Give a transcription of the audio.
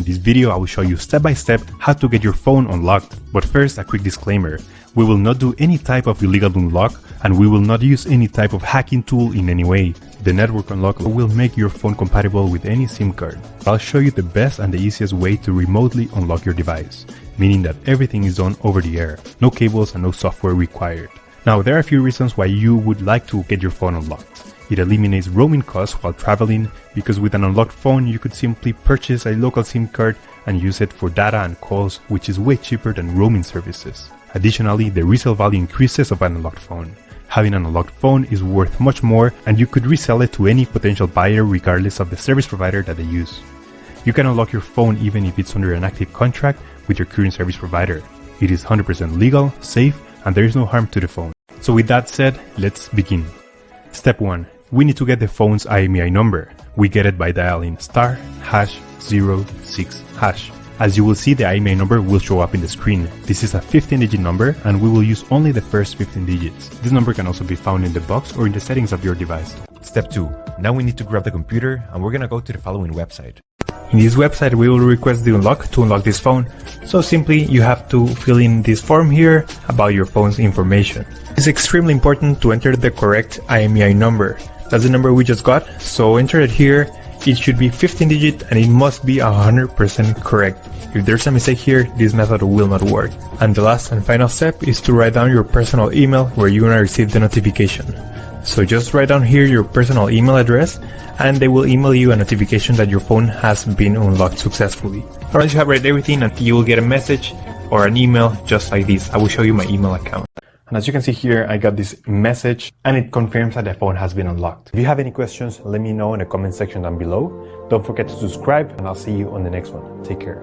In this video, I will show you step by step how to get your phone unlocked. But first, a quick disclaimer. We will not do any type of illegal unlock, and we will not use any type of hacking tool in any way. The network unlock will make your phone compatible with any SIM card. I'll show you the best and the easiest way to remotely unlock your device, meaning that everything is done over the air, no cables and no software required. Now, there are a few reasons why you would like to get your phone unlocked. It eliminates roaming costs while traveling, because with an unlocked phone you could simply purchase a local SIM card and use it for data and calls, which is way cheaper than roaming services. Additionally, the resale value increases of an unlocked phone. Having an unlocked phone is worth much more, and you could resell it to any potential buyer regardless of the service provider that they use. You can unlock your phone even if it's under an active contract with your current service provider. It is 100% legal, safe, and there is no harm to the phone. So with that said, let's begin. Step 1. We need to get the phone's IMEI number. We get it by dialing *#06#. As you will see, the IMEI number will show up in the screen. This is a 15-digit number, and we will use only the first 15 digits. This number can also be found in the box or in the settings of your device. Step 2. Now we need to grab the computer, and we're gonna go to the following website. In this website, we will request the unlock to unlock this phone. So simply, you have to fill in this form here about your phone's information. It's extremely important to enter the correct IMEI number. That's the number we just got, so enter it here. It should be 15 digit and it must be 100% correct. If there's a mistake here, this method will not work. And the last and final step is to write down your personal email where you're gonna receive the notification. So just write down here your personal email address and they will email you a notification that your phone has been unlocked successfully. Once you have read everything, you will get a message or an email just like this. I will show you my email account. And as you can see here, I got this message and it confirms that the phone has been unlocked. If you have any questions, let me know in the comment section down below. Don't forget to subscribe and I'll see you on the next one. Take care.